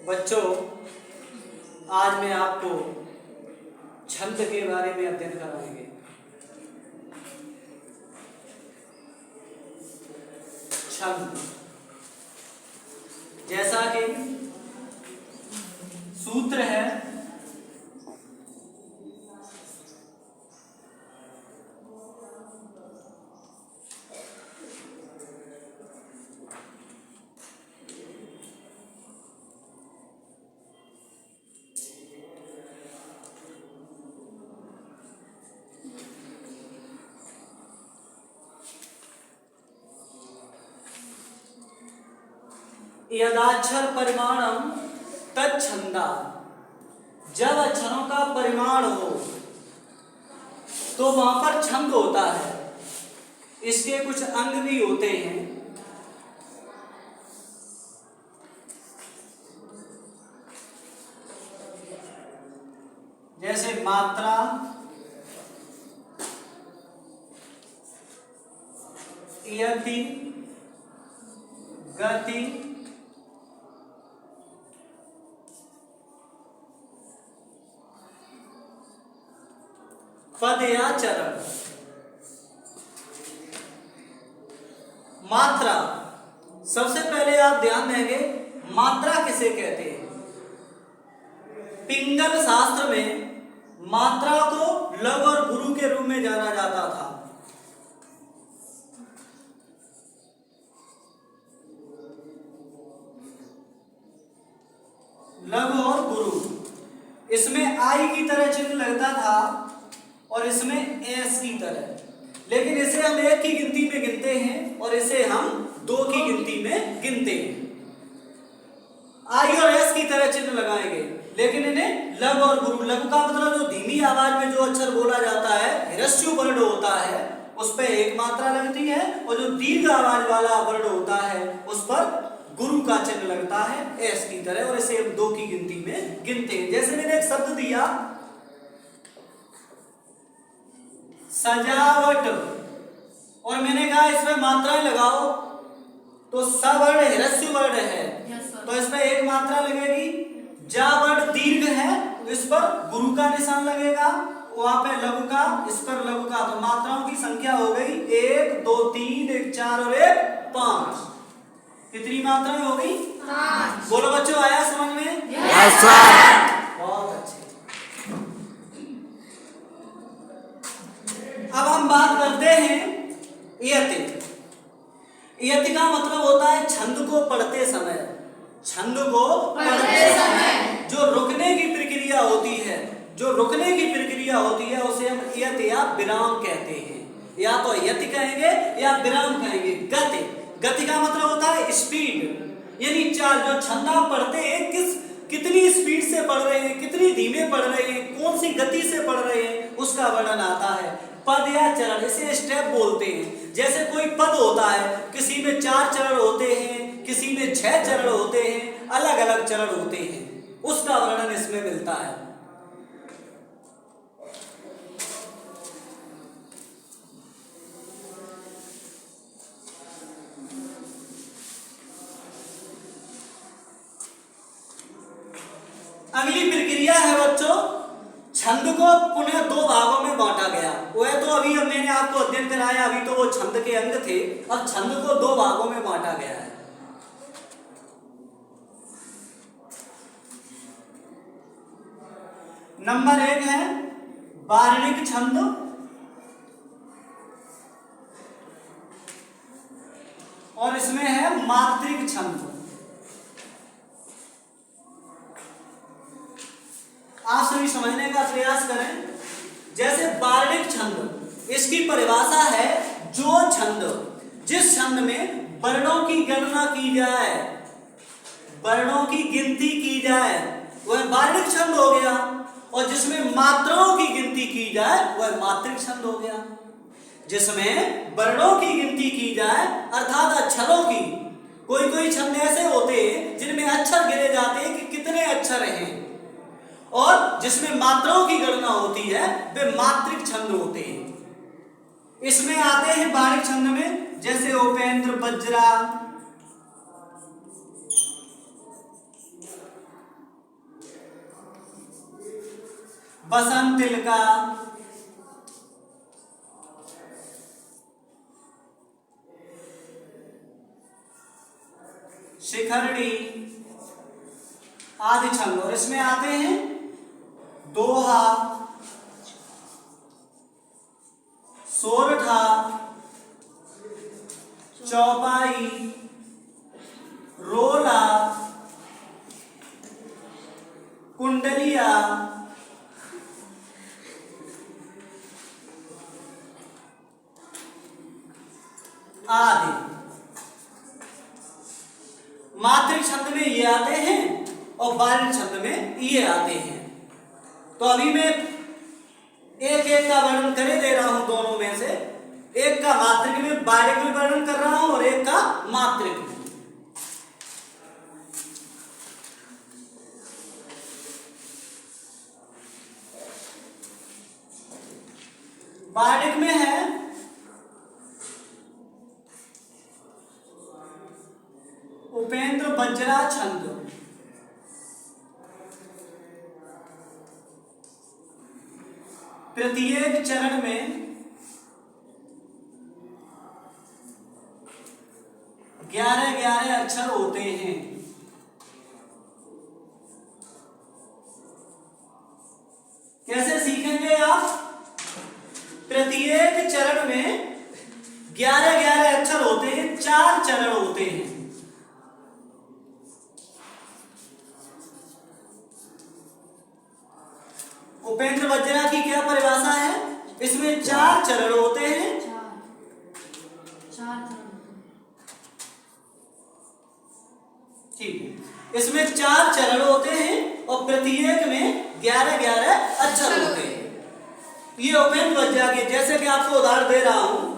बच्चों, आज मैं आपको छंद के बारे में अध्ययन कराएंगे। छंद जैसा कि सूत्र है, यदाक्षर परिमाणम तच्छंदा। जब अक्षरों का परिमाण हो तो वहां पर छंद होता है। इसके कुछ अंग भी होते हैं। जैसे मात्रा, यति, गति, पद या चरण। मात्रा, सबसे पहले आप ध्यान देंगे मात्रा किसे कहते हैं। पिंगल शास्त्र में मात्रा को लघु और गुरु के रूप में जाना जाता था। लघु और गुरु, इसमें आई की तरह चिन्ह लगता था और इसमें एस की तरह, लेकिन इसे हम एक की गिनती में गिनते हैं और इसे हम दो की गिनती में गिनते हैं। आई और एस की तरह चिन्ह लगाएंगे, लेकिन इन्हें लघु और गुरु। लघु का मतलब जो धीमी आवाज में जो अक्षर बोला जाता है, ह्रस्व वर्ण होता है, उस पर एक मात्रा लगती है, और जो दीर्घ आवाज वाला वर्ण होता है उस पर गुरु का चिन्ह लगता है एस की तरह, और इसे हम दो की गिनती में गिनते हैं। जैसे मैंने एक शब्द दिया सजावट, और मैंने कहा इसमें मात्राएं लगाओ, तो स वर्ण ह्रस्व वर्ण है तो इस पर एक मात्रा लगेगी। जा वर्ण दीर्घ है तो इस पर गुरु का निशान लगेगा, वहां पे लघु का, इस पर लघु का। तो मात्राओं की संख्या हो गई 1 2 3 1 4 और 1 5। कितनी मात्राएं हो गई? 5। बोलो बच्चों, आया समझ में? Yes sir. बहुत अच्छे। अब हम बात करते हैं यति। यति का मतलब होता है छंद को पढ़ते समय। छंद को पढ़ते समय जो रुकने की प्रक्रिया होती है, जो रुकने की प्रक्रिया होती है उसे हम यति या विराम कहते हैं। या तो यति कहेंगे या विराम कहेंगे। गति, गति का मतलब होता है स्पीड, यानी चाल। जो छंद आप पढ़ते हैं कितनी स्पीड से पढ़ रहे हैं, कितनी धीमे पढ़ रहे हैं, कौन सी गति से पढ़ रहे हैं, उसका वर्णन आता है। पद या चरण, इसे स्टेप बोलते हैं। जैसे कोई पद होता है, किसी में 4 चरण होते हैं, किसी में 6 चरण होते हैं, अलग अलग चरण होते हैं, उसका वर्णन इसमें मिलता है। अगली प्रक्रिया है बच्चों, छंद को पुनः 2 भागों में बांटा गया। वह तो अभी मैंने आपको अध्ययन कराया, अभी तो वो छंद के अंग थे। अब छंद को 2 भागों में बांटा गया है। नंबर 1 है वार्णिक छंद, और इसमें है मात्रिक छंद। आप सभी समझने का प्रयास करें। जैसे वार्णिक छंद, इसकी परिभाषा है जो छंद, जिस छंद में वर्णों की गणना की जाए, वर्णों की गिनती की जाए, वह वार्णिक छंद हो गया। और जिसमें मात्राओं की गिनती की जाए वह मात्रिक छंद हो गया। जिसमें वर्णों की गिनती की जाए अर्थात अक्षरों की, कोई कोई छंद ऐसे होते हैं जिनमें अक्षर गिने जाते हैं कि कितने अक्षर हैं, और जिसमें मात्राओं की गणना होती है वे मात्रिक छंद होते हैं। इसमें आते हैं वार्णिक छंद में, जैसे उपेंद्र, बज्रा, बसंतिल का, शिखरणी आदि छंद। और इसमें आते हैं दोहा, सोरठा, चौपाई, रोला, कुंडलिया, आदि। मात्रिक छंद में ये आते हैं और बारिक छंद में ये आते हैं। तो अभी मैं एक एक का वर्णन करे दे रहा हूं दोनों में से, एक का मात्रिक में बारिक में वर्णन कर रहा हूं और एक का मात्रिक में। बारिक में है उपेंद्र बज्रा छंद, प्रत्येक चरण में 11-11 अक्षर होते हैं। कैसे सीखेंगे आप? प्रत्येक चरण में 11-11 अक्षर होते हैं, 4 चरण होते हैं। उपेंद्र बज्रा की क्या परिभाषा है? इसमें 4 चरण होते हैं। ठीक है, इसमें 4 चरण होते हैं और प्रत्येक में 11-11 अक्षर होते हैं। ये उपेंद्र बज्रा के, जैसे कि आपको उदाहरण दे रहा हूं,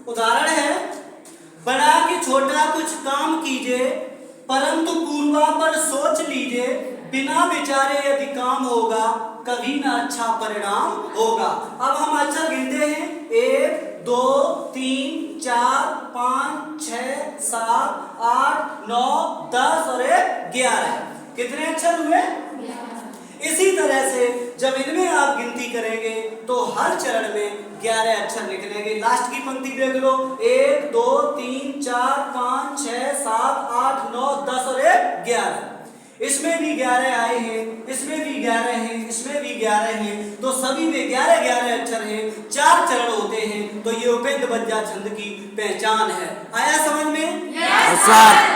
उदाहरण है, बड़ा कि छोटा कुछ काम कीजिए, परंतु पूर्वा पर सोच लीजिए, बिना विचारे यदि काम होगा कभी ना अच्छा परिणाम होगा। अब हम अक्षर गिनते हैं, 1 2 3 4 5 6 7 8 9 10 और 11। कितने अक्षर हुए? इसी तरह से जब इनमें आप गिनती करेंगे तो हर चरण में 11 अक्षर निकलेंगे। लास्ट की पंक्ति देख लो, 1 2 3 4 5 6 7 8 9 10 और 11। इसमें भी 11 आए हैं, इसमें भी 11 हैं, इसमें भी 11 हैं, तो सभी में 11-11 अक्षर हैं, 4 चरण होते हैं। तो ये उपेंद्र बज्रा छंद की पहचान है। आया समझ में? Yes sir.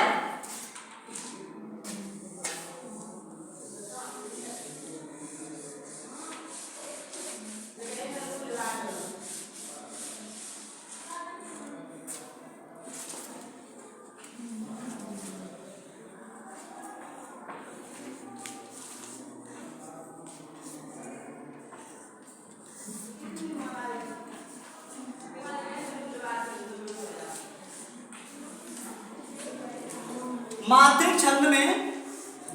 मात्रिक छंद में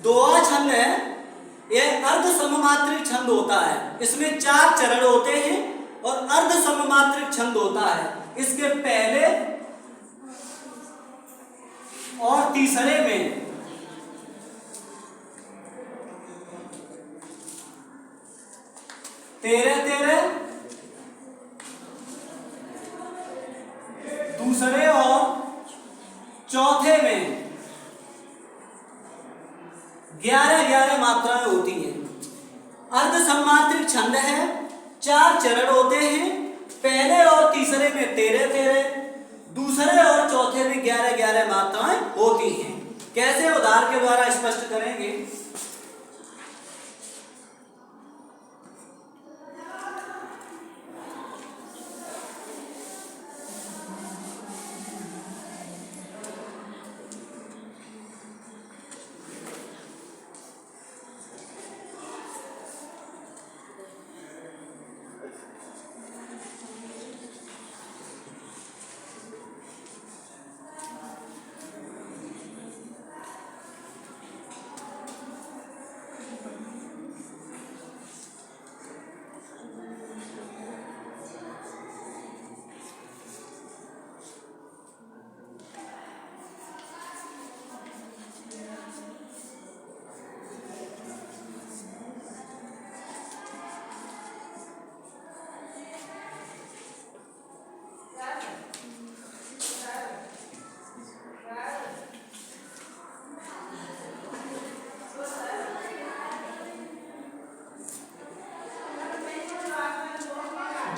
दोहा छंद है, यह अर्ध सममात्रिक छंद होता है। इसमें 4 चरण होते हैं और अर्ध सममात्रिक छंद होता है। इसके पहले और तीसरे में तेरह तेरह, दूसरे और चौथे में 11-11 मात्राएं होती हैं। अर्धसम्मात्रिक छंद है, 4 चरण होते हैं। पहले और तीसरे में 13-13, दूसरे और चौथे में 11-11 मात्राएं होती हैं। कैसे उदाहरण के द्वारा स्पष्ट करेंगे।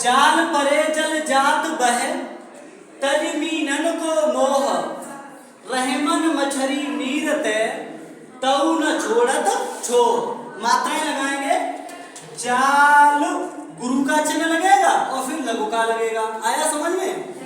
जाल परे जल जात बह, तज मीनन को मोह, रहमन मछरी नीर ते, तऊ न छोड़त छोर। मात्राएं लगाएंगे। जाल गुरु का चिन्ह लगेगा और फिर लघु का लगेगा। आया समझ में?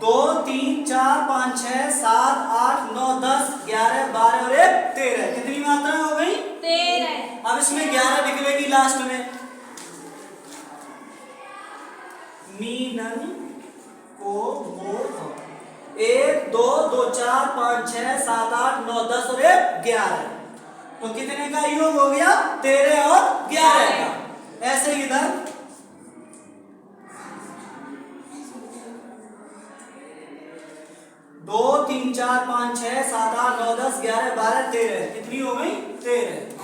दो, 3, 4, 5, 6, 7, 8, 9, 10, 11, 12 और 1 13। कितनी मात्राएं हो गई? 13। अब इसमें 11 निकलेगी लास्ट में। मीनन को मोह, 1 2 2 4 5 6 7 8 9 10 और 1 11। तो कितने का योग हो गया? 13 और 11 का। ऐसे इधर 2 3 4 5 6 7 8 9 10 11 12 13। कितनी हो गई? 13।